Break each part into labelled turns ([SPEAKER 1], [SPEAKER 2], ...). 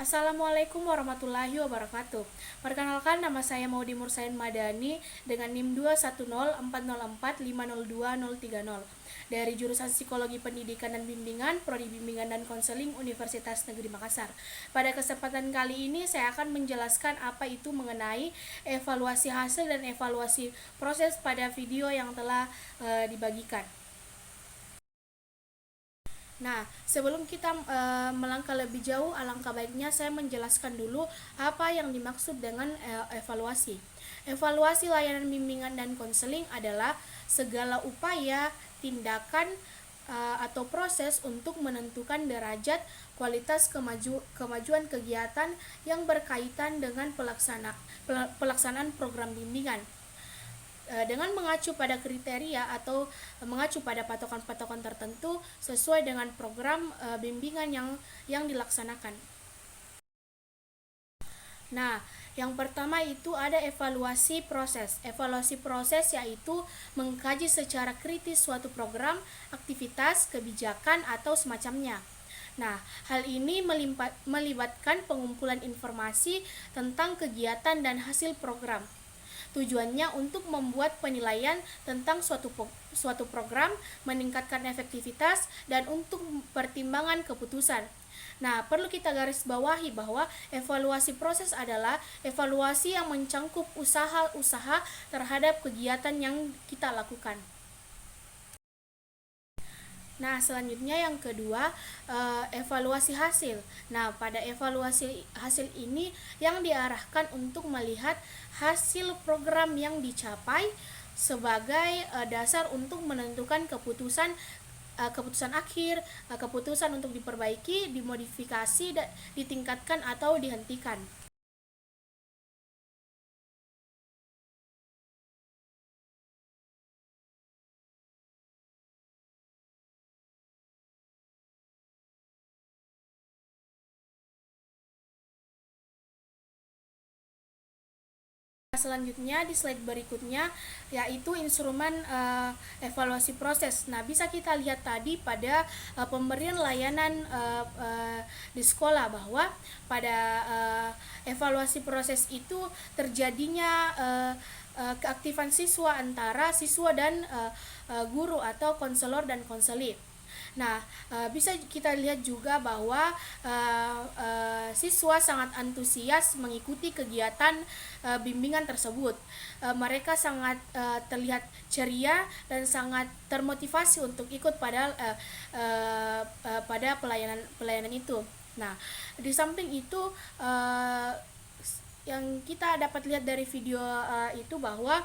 [SPEAKER 1] Assalamualaikum warahmatullahi wabarakatuh. Perkenalkan, nama saya Maudi Mursain Madani dengan NIM 21040450230 dari jurusan Psikologi Pendidikan dan Bimbingan, Prodi Bimbingan dan Konseling Universitas Negeri Makassar. Pada kesempatan kali ini saya akan menjelaskan apa itu mengenai evaluasi hasil dan evaluasi proses pada video yang telah dibagikan. Nah, sebelum kita melangkah lebih jauh, alangkah baiknya saya menjelaskan dulu apa yang dimaksud dengan evaluasi. Evaluasi layanan bimbingan dan konseling adalah segala upaya, tindakan, atau proses untuk menentukan derajat, kualitas, kemajuan kegiatan yang berkaitan dengan pelaksanaan program bimbingan dengan mengacu pada kriteria atau mengacu pada patokan-patokan tertentu sesuai dengan program bimbingan yang dilaksanakan. Nah, yang pertama itu ada evaluasi proses. Evaluasi proses yaitu mengkaji secara kritis suatu program, aktivitas, kebijakan, atau semacamnya. Nah, hal ini melibatkan pengumpulan informasi tentang kegiatan dan hasil program. Tujuannya untuk membuat penilaian tentang suatu program, meningkatkan efektivitas, dan untuk pertimbangan keputusan. Nah, perlu kita garis bawahi bahwa evaluasi proses adalah evaluasi yang mencangkup usaha-usaha terhadap kegiatan yang kita lakukan. Nah, selanjutnya yang kedua, evaluasi hasil. Nah, pada evaluasi hasil ini yang diarahkan untuk melihat hasil program yang dicapai sebagai dasar untuk menentukan keputusan akhir, keputusan untuk diperbaiki, dimodifikasi, ditingkatkan atau dihentikan. Selanjutnya di slide berikutnya yaitu instrumen evaluasi proses. Nah, bisa kita lihat tadi pada pemberian layanan di sekolah bahwa pada evaluasi proses itu terjadinya keaktifan siswa antara siswa dan guru atau konselor dan konselir. Nah, bisa kita lihat juga bahwa siswa sangat antusias mengikuti kegiatan bimbingan tersebut. Mereka sangat terlihat ceria dan sangat termotivasi untuk ikut pada pelayanan itu. Nah, di samping itu yang kita dapat lihat dari video itu bahwa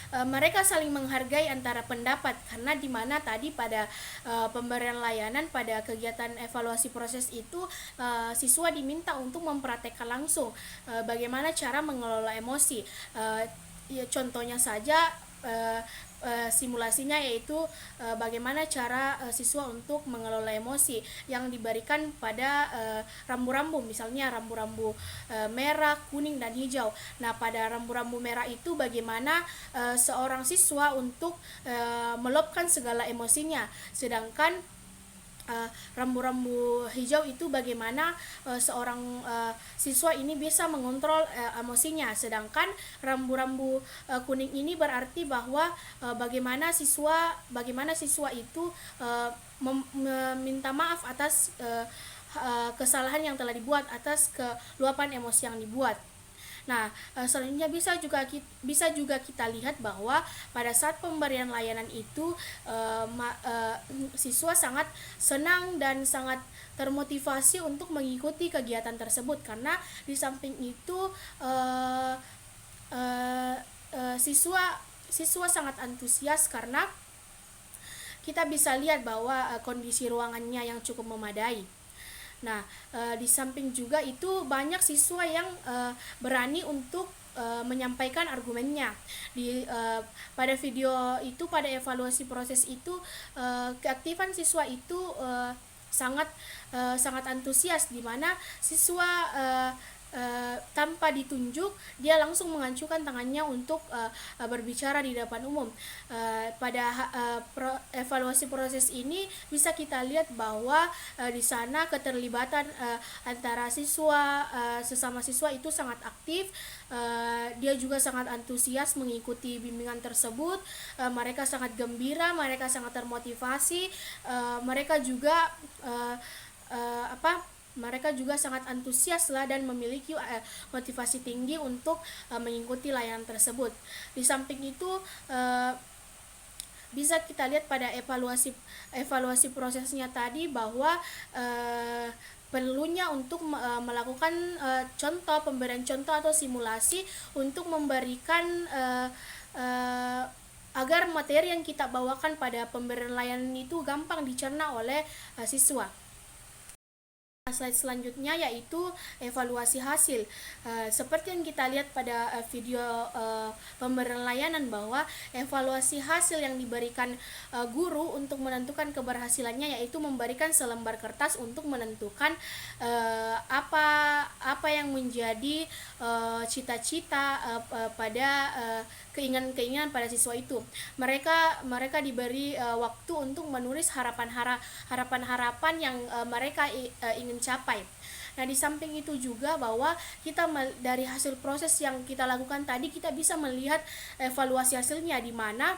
[SPEAKER 1] mereka saling menghargai antara pendapat, karena di mana tadi pada pemberian layanan pada kegiatan evaluasi proses itu siswa diminta untuk mempraktekkan langsung bagaimana cara mengelola emosi. Ya, contohnya saja simulasinya yaitu bagaimana cara siswa untuk mengelola emosi yang diberikan pada rambu-rambu, misalnya rambu-rambu merah, kuning, dan hijau. Nah, pada rambu-rambu merah itu bagaimana seorang siswa untuk meluapkan segala emosinya, sedangkan rambu-rambu hijau itu bagaimana seorang siswa ini bisa mengontrol emosinya, sedangkan rambu-rambu kuning ini berarti bahwa bagaimana siswa itu meminta maaf atas kesalahan yang telah dibuat, atas keluapan emosi yang dibuat. Nah, selanjutnya bisa juga kita lihat bahwa pada saat pemberian layanan itu siswa sangat senang dan sangat termotivasi untuk mengikuti kegiatan tersebut, karena di samping itu siswa sangat antusias karena kita bisa lihat bahwa kondisi ruangannya yang cukup memadai. Nah, di samping juga itu banyak siswa yang berani untuk menyampaikan argumennya. Pada video itu, pada evaluasi proses itu, keaktifan siswa itu sangat antusias, di mana siswa tanpa ditunjuk dia langsung mengacukan tangannya untuk berbicara di depan umum. Pada evaluasi proses ini bisa kita lihat bahwa di sana keterlibatan antara siswa, sesama siswa itu sangat aktif. Dia juga sangat antusias mengikuti bimbingan tersebut. Mereka sangat gembira, mereka sangat termotivasi, mereka juga mereka juga sangat antusias lah dan memiliki motivasi tinggi untuk mengikuti layanan tersebut. Di samping itu bisa kita lihat pada evaluasi prosesnya tadi bahwa perlunya untuk melakukan pemberian contoh atau simulasi untuk memberikan agar materi yang kita bawakan pada pemberian layanan itu gampang dicerna oleh siswa. Slide selanjutnya yaitu evaluasi hasil. Seperti yang kita lihat pada video pemberian layanan bahwa evaluasi hasil yang diberikan guru untuk menentukan keberhasilannya yaitu memberikan selembar kertas untuk menentukan apa yang menjadi cita-cita pada keinginan-keinginan pada siswa itu. Mereka diberi waktu untuk menulis harapan-harapan yang mereka ingin capai. Nah, di samping itu juga bahwa kita dari hasil proses yang kita lakukan tadi kita bisa melihat evaluasi hasilnya di mana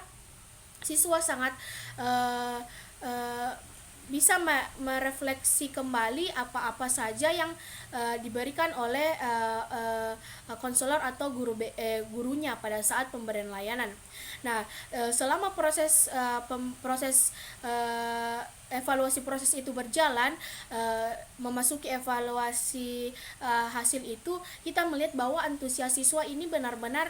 [SPEAKER 1] siswa sangat bisa merefleksi kembali apa-apa saja yang diberikan oleh konselor atau gurunya pada saat pemberian layanan. Nah, selama proses evaluasi proses itu berjalan, memasuki evaluasi hasil itu, kita melihat bahwa antusias siswa ini benar-benar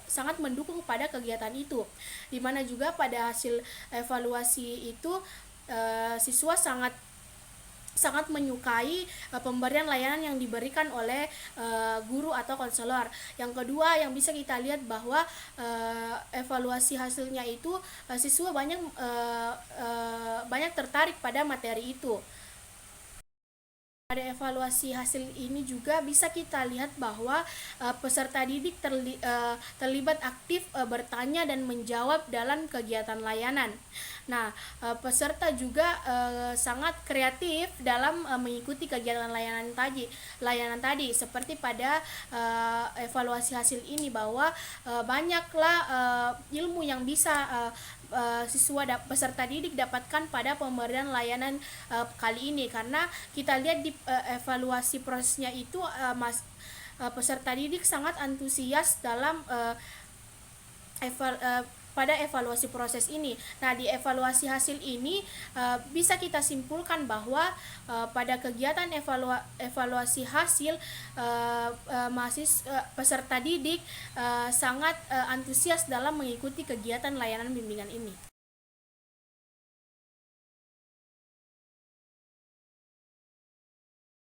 [SPEAKER 1] sangat mendukung pada kegiatan itu, dimana juga pada hasil evaluasi itu siswa sangat menyukai pemberian layanan yang diberikan oleh guru atau konselor. Yang kedua yang bisa kita lihat bahwa evaluasi hasilnya itu siswa banyak tertarik pada materi itu. Pada evaluasi hasil ini juga bisa kita lihat bahwa peserta didik terlibat aktif bertanya dan menjawab dalam kegiatan layanan. Nah, peserta juga sangat kreatif dalam mengikuti kegiatan layanan tadi seperti pada evaluasi hasil ini bahwa banyaklah ilmu yang bisa peserta didik dapatkan pada pemberian layanan kali ini, karena kita lihat di evaluasi prosesnya itu peserta didik sangat antusias dalam pada evaluasi proses ini. Nah, di evaluasi hasil ini bisa kita simpulkan bahwa pada kegiatan evaluasi hasil peserta didik sangat antusias dalam mengikuti kegiatan layanan bimbingan ini.